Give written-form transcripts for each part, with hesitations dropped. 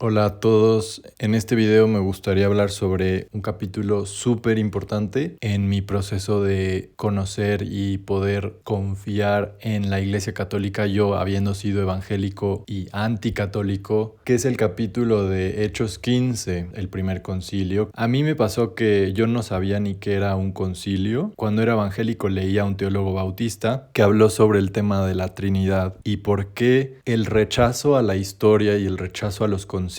Hola a todos, en este video me gustaría hablar sobre un capítulo súper importante en mi proceso de conocer y poder confiar en la Iglesia Católica, yo habiendo sido evangélico y anticatólico, que es el capítulo de Hechos 15, el primer concilio. A mí me pasó que yo no sabía ni qué era un concilio. Cuando era evangélico leía a un teólogo bautista que habló sobre el tema de la Trinidad y por qué el rechazo a la historia y el rechazo a los concilios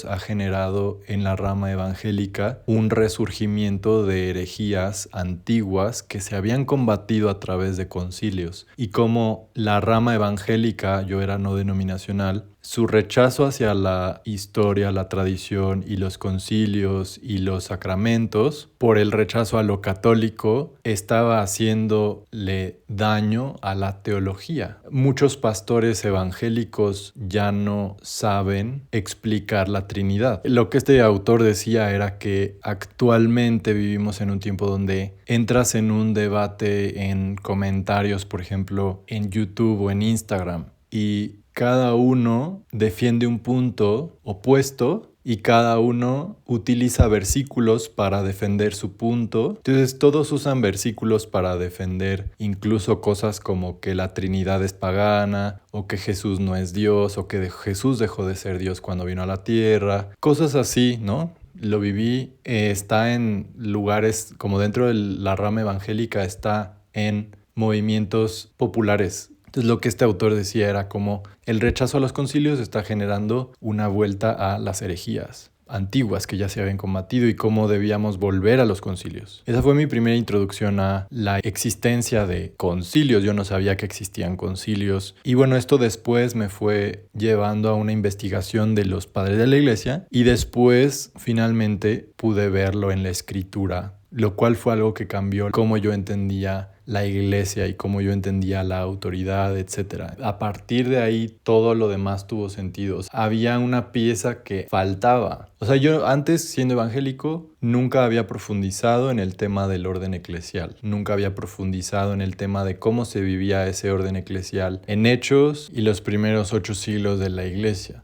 ha generado en la rama evangélica un resurgimiento de herejías antiguas que se habían combatido a través de concilios, y como la rama evangélica, yo era no denominacional, su rechazo hacia la historia, la tradición y los concilios y los sacramentos, por el rechazo a lo católico, estaba haciéndole daño a la teología. Muchos pastores evangélicos ya no saben explicar la Trinidad. Lo que este autor decía era que actualmente vivimos en un tiempo donde entras en un debate en comentarios, por ejemplo, en YouTube o en Instagram, y cada uno defiende un punto opuesto y cada uno utiliza versículos para defender su punto. Entonces todos usan versículos para defender incluso cosas como que la Trinidad es pagana, o que Jesús no es Dios, o que Jesús dejó de ser Dios cuando vino a la tierra. Cosas así, ¿no? Lo viví, está en lugares como dentro de la rama evangélica, está en movimientos populares. Entonces lo que este autor decía era como el rechazo a los concilios está generando una vuelta a las herejías antiguas que ya se habían combatido y cómo debíamos volver a los concilios. Esa fue mi primera introducción a la existencia de concilios. Yo no sabía que existían concilios. Y bueno, esto después me fue llevando a una investigación de los padres de la iglesia y después finalmente pude verlo en la escritura, lo cual fue algo que cambió cómo yo entendía la iglesia y cómo yo entendía la autoridad, etc. A partir de ahí todo lo demás tuvo sentido. Había una pieza que faltaba. O sea, yo antes, siendo evangélico, nunca había profundizado en el tema del orden eclesial. Nunca había profundizado en el tema de cómo se vivía ese orden eclesial en Hechos y los primeros 8 siglos de la iglesia.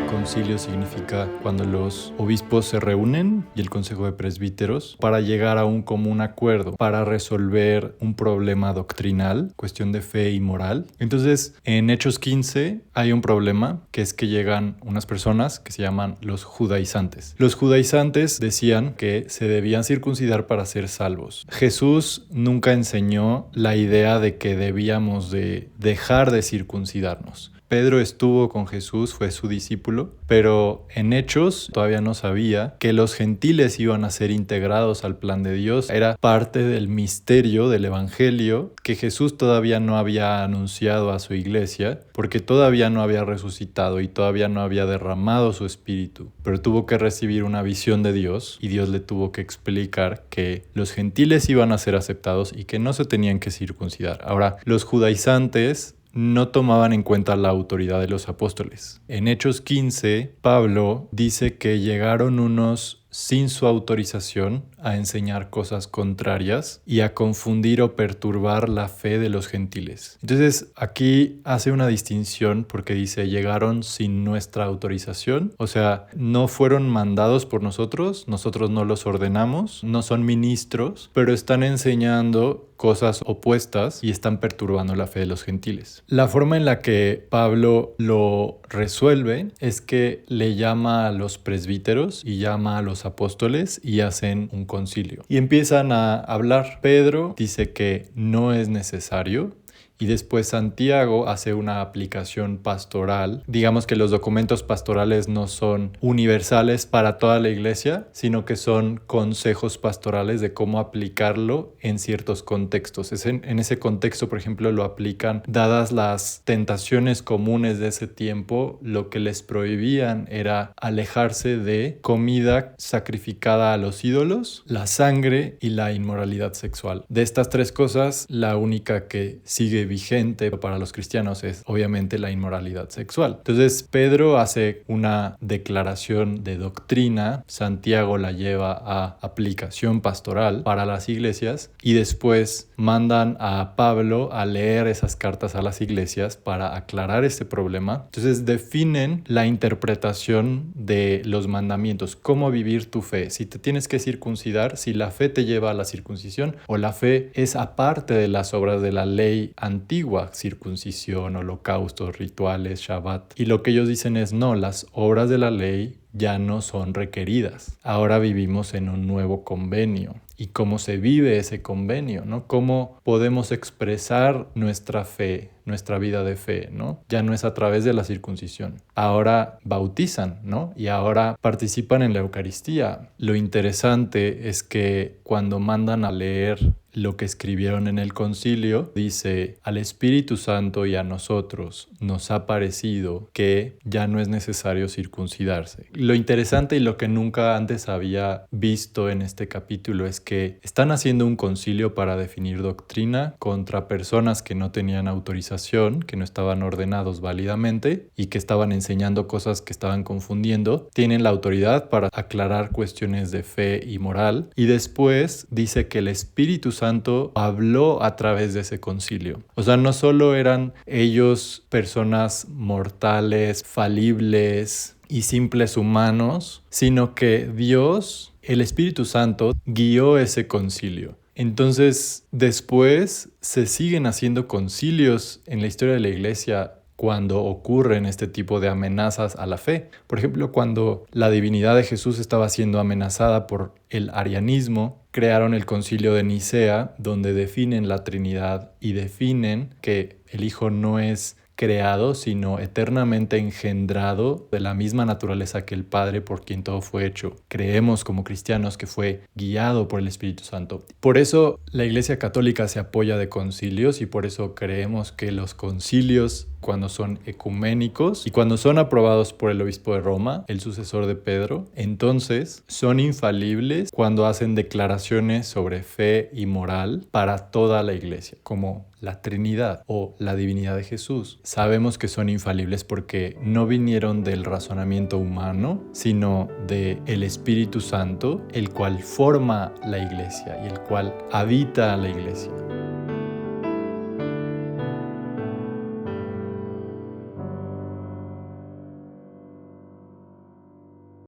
Concilio significa cuando los obispos se reúnen y el consejo de presbíteros para llegar a un común acuerdo, para resolver un problema doctrinal, cuestión de fe y moral. Entonces, en Hechos 15 hay un problema, que es que llegan unas personas que se llaman los judaizantes. Los judaizantes decían que se debían circuncidar para ser salvos. Jesús nunca enseñó la idea de que debíamos de dejar de circuncidarnos. Pedro estuvo con Jesús, fue su discípulo, pero en Hechos todavía no sabía que los gentiles iban a ser integrados al plan de Dios. Era parte del misterio del evangelio que Jesús todavía no había anunciado a su iglesia, porque todavía no había resucitado y todavía no había derramado su espíritu. Pero tuvo que recibir una visión de Dios y Dios le tuvo que explicar que los gentiles iban a ser aceptados y que no se tenían que circuncidar. Ahora, los judaizantes no tomaban en cuenta la autoridad de los apóstoles. En Hechos 15, Pablo dice que llegaron unos sin su autorización a enseñar cosas contrarias y a confundir o perturbar la fe de los gentiles. Entonces aquí hace una distinción porque dice llegaron sin nuestra autorización, o sea, no fueron mandados por nosotros no los ordenamos, no son ministros, pero están enseñando cosas opuestas y están perturbando la fe de los gentiles. La forma en la que Pablo lo resuelve es que le llama a los presbíteros y llama a los apóstoles y hacen un concilio. Y empiezan a hablar. Pedro dice que no es necesario. Y después Santiago hace una aplicación pastoral. Digamos que los documentos pastorales no son universales para toda la iglesia, sino que son consejos pastorales de cómo aplicarlo en ciertos contextos. En ese contexto, por ejemplo, lo aplican dadas las tentaciones comunes de ese tiempo. Lo que les prohibían era alejarse de comida sacrificada a los ídolos, la sangre y la inmoralidad sexual. De estas tres cosas, la única que sí sigue vigente para los cristianos es obviamente la inmoralidad sexual. Entonces Pedro hace una declaración de doctrina, Santiago la lleva a aplicación pastoral para las iglesias y después mandan a Pablo a leer esas cartas a las iglesias para aclarar este problema. Entonces definen la interpretación de los mandamientos, cómo vivir tu fe, si te tienes que circuncidar, si la fe te lleva a la circuncisión o la fe es aparte de las obras de la ley antigua, circuncisión, holocaustos, rituales, Shabbat. Y lo que ellos dicen es no, las obras de la ley ya no son requeridas. Ahora vivimos en un nuevo convenio. ¿Y cómo se vive ese convenio, ¿no? ¿Cómo podemos expresar nuestra fe, nuestra vida de fe, ¿no? Ya no es a través de la circuncisión. Ahora bautizan, ¿no? Y ahora participan en la Eucaristía. Lo interesante es que cuando mandan a leer lo que escribieron en el concilio, dice: al Espíritu Santo y a nosotros nos ha parecido que ya no es necesario circuncidarse. Lo interesante y lo que nunca antes había visto en este capítulo es que están haciendo un concilio para definir doctrina contra personas que no tenían autorización, que no estaban ordenados válidamente y que estaban enseñando cosas que estaban confundiendo. Tienen la autoridad para aclarar cuestiones de fe y moral. Y después dice que el Espíritu Santo habló a través de ese concilio. O sea, no solo eran ellos personas mortales, falibles y simples humanos, sino que Dios, el Espíritu Santo, guió ese concilio. Entonces, después se siguen haciendo concilios en la historia de la Iglesia cuando ocurren este tipo de amenazas a la fe. Por ejemplo, cuando la divinidad de Jesús estaba siendo amenazada por el arianismo, crearon el Concilio de Nicea, donde definen la Trinidad y definen que el Hijo no es creado, sino eternamente engendrado de la misma naturaleza que el Padre por quien todo fue hecho. Creemos como cristianos que fue guiado por el Espíritu Santo. Por eso la Iglesia Católica se apoya de concilios y por eso creemos que los concilios, cuando son ecuménicos y cuando son aprobados por el obispo de Roma, el sucesor de Pedro, entonces son infalibles cuando hacen declaraciones sobre fe y moral para toda la Iglesia, como la Trinidad o la divinidad de Jesús. Sabemos que son infalibles porque no vinieron del razonamiento humano, sino del Espíritu Santo, el cual forma la Iglesia y el cual habita la Iglesia.